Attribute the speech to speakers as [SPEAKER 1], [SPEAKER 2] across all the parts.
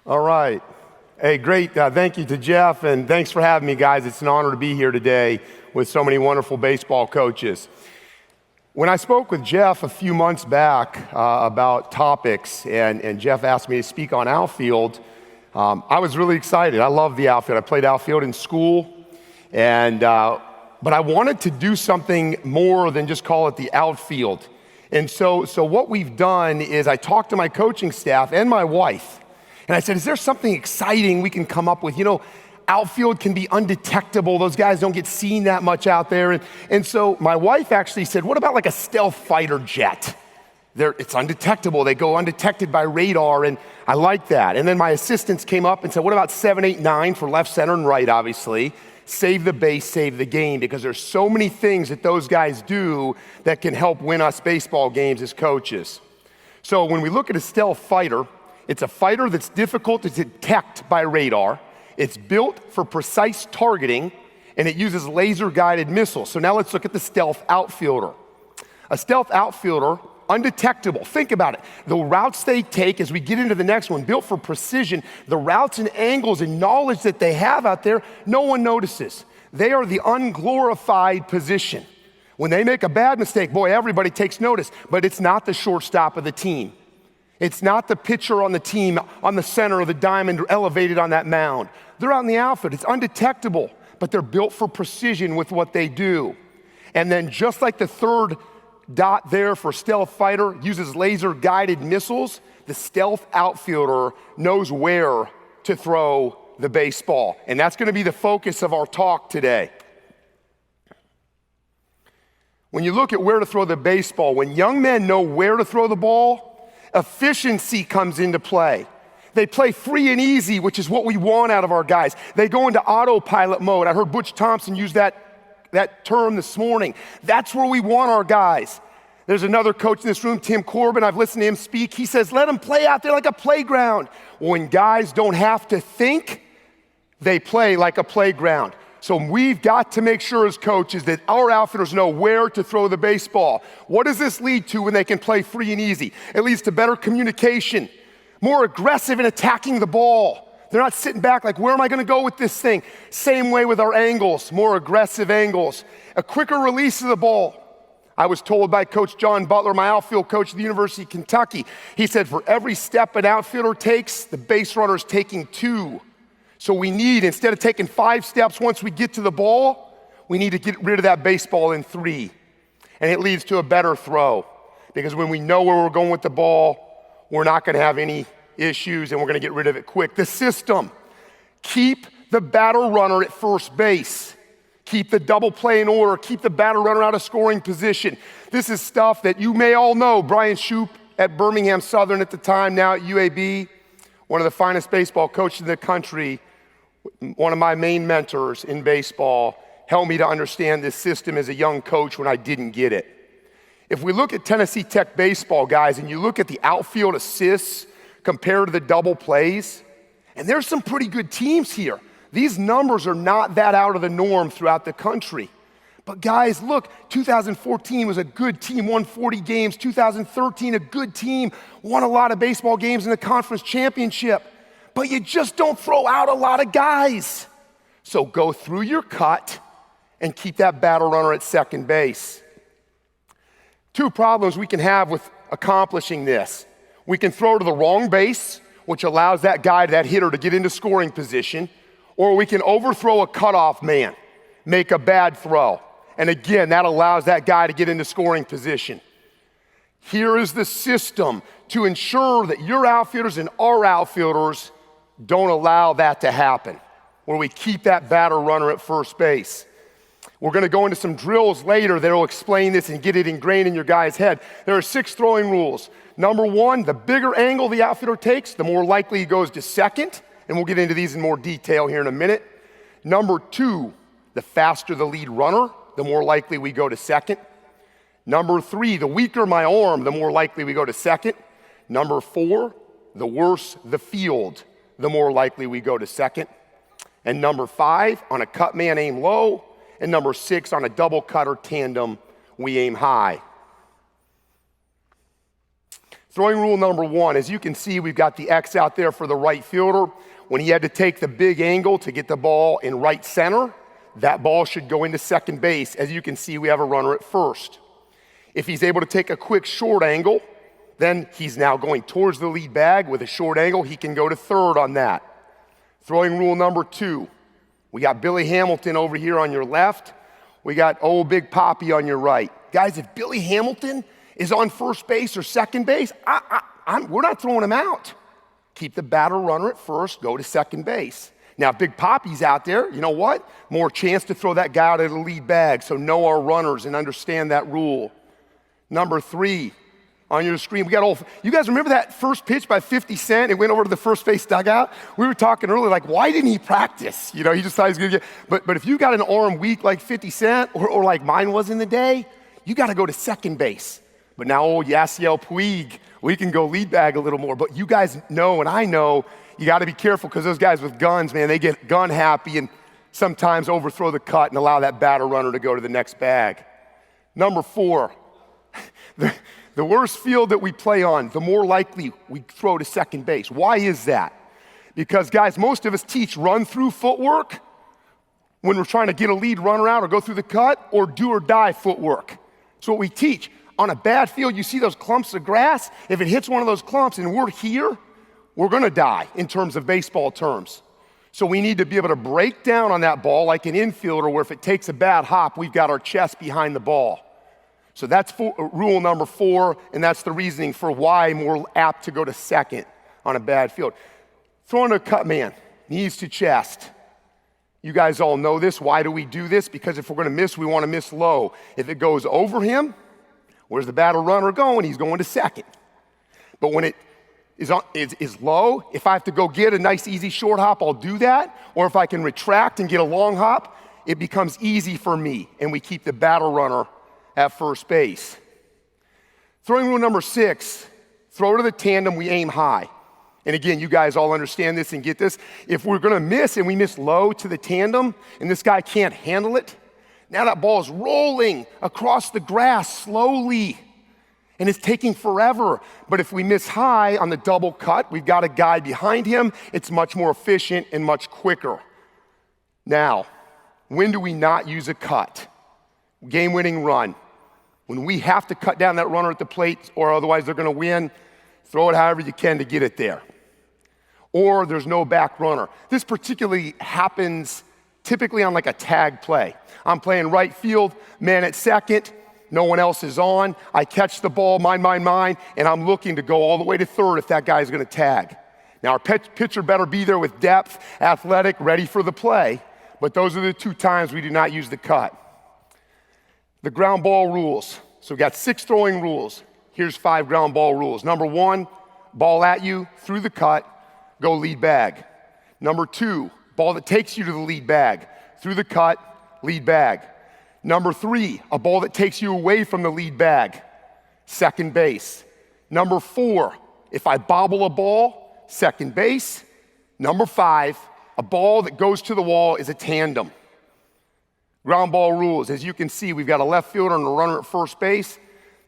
[SPEAKER 1] All right. Hey, great. Thank you to Jeff, and thanks for having me, guys. It's an honor to be here today with so many wonderful baseball coaches. When I spoke with Jeff a few months back about topics, and Jeff asked me to speak on Outfield, I was really excited. I love the outfield. I played outfield in school, but I wanted to do something more than just call it the outfield. And so what we've done is I talked to my coaching staff and my wife, and I said, is there something exciting we can come up with? You know, outfield can be undetectable. Those guys don't get seen that much out there. And so my wife actually said, what about like a stealth fighter jet? It's undetectable. They go undetected by radar, and I like that. And then my assistants came up and said, what about 7, 8, 9 for left, center, and right, obviously. Save the base, save the game, because there's so many things that those guys do that can help win us baseball games as coaches. So when we look at a stealth fighter, it's a fighter that's difficult to detect by radar. It's built for precise targeting, and it uses laser-guided missiles. So now let's look at the stealth outfielder. A stealth outfielder, undetectable. Think about it. The routes they take as we get into the next one, built for precision, the routes and angles and knowledge that they have out there, no one notices. They are the unglorified position. When they make a bad mistake, boy, everybody takes notice, but it's not the shortstop of the team. It's not the pitcher on the team on the center of the diamond elevated on that mound. They're out in the outfield. It's undetectable, but they're built for precision with what they do. And then just like the third dot there for stealth fighter uses laser-guided missiles, the stealth outfielder knows where to throw the baseball. And that's going to be the focus of our talk today. When you look at where to throw the baseball, when young men know where to throw the ball, efficiency comes into play. They play free and easy, which is what we want out of our guys. They go into autopilot mode. I heard Butch Thompson use that term this morning. That's where we want our guys. There's another coach in this room, Tim Corbin. I've listened to him speak. He says, let them play out there like a playground. When guys don't have to think, they play like a playground. So we've got to make sure as coaches that our outfielders know where to throw the baseball. What does this lead to when they can play free and easy? It leads to better communication, more aggressive in attacking the ball. They're not sitting back like, where am I going to go with this thing? Same way with our angles, more aggressive angles, a quicker release of the ball. I was told by Coach John Butler, my outfield coach at the University of Kentucky, he said for every step an outfielder takes, the base runner is taking 2. So we need, instead of taking 5 steps once we get to the ball, we need to get rid of that baseball in 3. And it leads to a better throw. Because when we know where we're going with the ball, we're not going to have any issues and we're going to get rid of it quick. The system, keep the batter runner at first base. Keep the double play in order. Keep the batter runner out of scoring position. This is stuff that you may all know. Brian Shoup at Birmingham Southern at the time, now at UAB, one of the finest baseball coaches in the country, one of my main mentors in baseball, helped me to understand this system as a young coach when I didn't get it. If we look at Tennessee Tech baseball, guys, and you look at the outfield assists compared to the double plays, and there's some pretty good teams here. These numbers are not that out of the norm throughout the country. But guys, look, 2014 was a good team, won 40 games. 2013, a good team, won a lot of baseball games in the conference championship. But you just don't throw out a lot of guys. So go through your cut and keep that batter runner at second base. 2 problems we can have with accomplishing this. We can throw to the wrong base, which allows that guy, that hitter, to get into scoring position, or we can overthrow a cutoff man, make a bad throw. And again, that allows that guy to get into scoring position. Here is the system to ensure that your outfielders and our outfielders don't allow that to happen, where we keep that batter runner at first base. We're going to go into some drills later that will explain this and get it ingrained in your guy's head. There are 6 throwing rules. Number 1, the bigger angle the outfielder takes, the more likely he goes to second, and we'll get into these in more detail here in a minute. Number 2, the faster the lead runner, the more likely we go to second. Number 3, the weaker my arm, the more likely we go to second. Number 4, the worse the field, the more likely we go to second. And number 5, on a cut man, aim low. And number 6, on a double cut or tandem, we aim high. Throwing rule number 1, as you can see, we've got the X out there for the right fielder. When he had to take the big angle to get the ball in right center, that ball should go into second base. As you can see, we have a runner at first. If he's able to take a quick short angle, then he's now going towards the lead bag with a short angle. He can go to third on that. Throwing rule number 2, we got Billy Hamilton over here on your left. We got old Big Poppy on your right. Guys, if Billy Hamilton is on first base or second base, we're not throwing him out. Keep the batter runner at first, go to second base. Now, if Big Poppy's out there, you know what? More chance to throw that guy out of the lead bag, so know our runners and understand that rule. Number 3, on your screen, you guys remember that first pitch by 50 Cent? It went over to the first base dugout. We were talking earlier, like, why didn't he practice? He just thought he was gonna get, but if you got an arm weak like 50 Cent, or like mine was in the day, you gotta go to second base. But now old Yasiel Puig, we can go lead bag a little more. But you guys know, and I know, you got to be careful because those guys with guns, man, they get gun happy and sometimes overthrow the cut and allow that batter runner to go to the next bag. Number 4, the worse field that we play on, the more likely we throw to second base. Why is that? Because, guys, most of us teach run-through footwork when we're trying to get a lead runner out or go through the cut, or do-or-die footwork. That's what we teach. On a bad field, you see those clumps of grass? If it hits one of those clumps and we're here, we're gonna die in terms of baseball terms. So we need to be able to break down on that ball like an infielder, where if it takes a bad hop, we've got our chest behind the ball. So that's rule number 4, and that's the reasoning for why we're apt to go to second on a bad field. Throwing a cut man, knees to chest. You guys all know this. Why do we do this? Because if we're gonna miss, we wanna miss low. If it goes over him, where's the batter runner going? He's going to second. But when it is low, if I have to go get a nice easy short hop, I'll do that. Or if I can retract and get a long hop, it becomes easy for me, and we keep the batter runner at first base. Throwing rule number 6, throw to the tandem, we aim high. And again, you guys all understand this and get this. If we're gonna miss and we miss low to the tandem and this guy can't handle it, now that ball is rolling across the grass slowly, and it's taking forever. But if we miss high on the double cut, we've got a guy behind him. It's much more efficient and much quicker. Now, when do we not use a cut? Game-winning run. When we have to cut down that runner at the plate, or otherwise they're gonna win, throw it however you can to get it there. Or there's no back runner. This particularly happens typically on like a tag play. I'm playing right field, man at second, no one else is on. I catch the ball, mine, and I'm looking to go all the way to third if that guy's gonna tag. Now our pitcher better be there with depth, athletic, ready for the play, but those are the 2 times we do not use the cut. The ground ball rules. So we've got 6 throwing rules. Here's 5 ground ball rules. Number 1, ball at you, through the cut, go lead bag. Number 2, ball that takes you to the lead bag, through the cut, lead bag. Number 3, a ball that takes you away from the lead bag, second base. Number 4, if I bobble a ball, second base. Number 5, a ball that goes to the wall is a tandem. Ground ball rules. As you can see, we've got a left fielder and a runner at first base.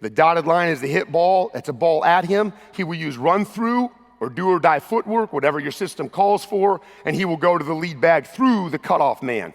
[SPEAKER 1] The dotted line is the hit ball. That's a ball at him. He will use run through or do or die footwork, whatever your system calls for, and he will go to the lead bag through the cutoff man.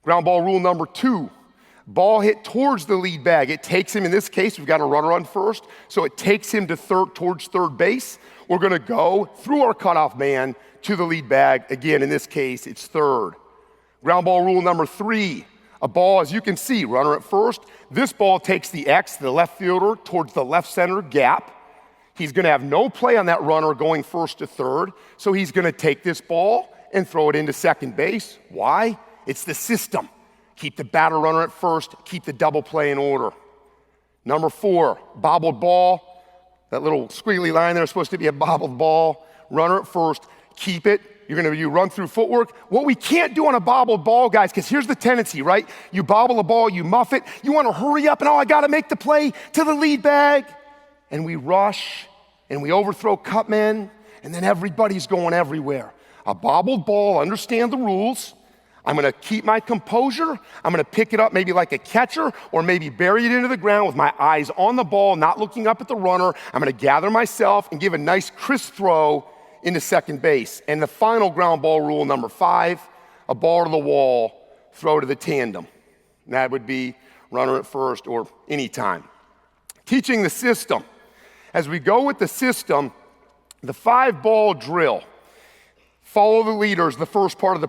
[SPEAKER 1] Ground ball rule number 2, ball hit towards the lead bag. It takes him, in this case, we've got a runner on first, so it takes him to towards third base. We're gonna go through our cutoff man to the lead bag. Again, in this case, it's third. Ground ball rule number 3, a ball, as you can see, runner at first. This ball takes the X, the left fielder, towards the left center gap. He's gonna have no play on that runner going first to third, so he's gonna take this ball and throw it into second base. Why? It's the system. Keep the batter runner at first, keep the double play in order. Number 4, bobbled ball. That little squiggly line there is supposed to be a bobbled ball. Runner at first, keep it. You're gonna do run through footwork. What we can't do on a bobbled ball, guys, because here's the tendency, right? You bobble a ball, you muff it, you wanna hurry up and I gotta make the play to the lead bag. And we rush and we overthrow cut men, and then everybody's going everywhere. A bobbled ball, understand the rules. I'm gonna keep my composure. I'm gonna pick it up maybe like a catcher or maybe bury it into the ground with my eyes on the ball, not looking up at the runner. I'm gonna gather myself and give a nice crisp throw into second base. And the final ground ball rule, number 5, a ball to the wall, throw to the tandem. And that would be runner at first or any time. Teaching the system. As we go with the system, the 5-ball drill. Follow the leaders, the first part of the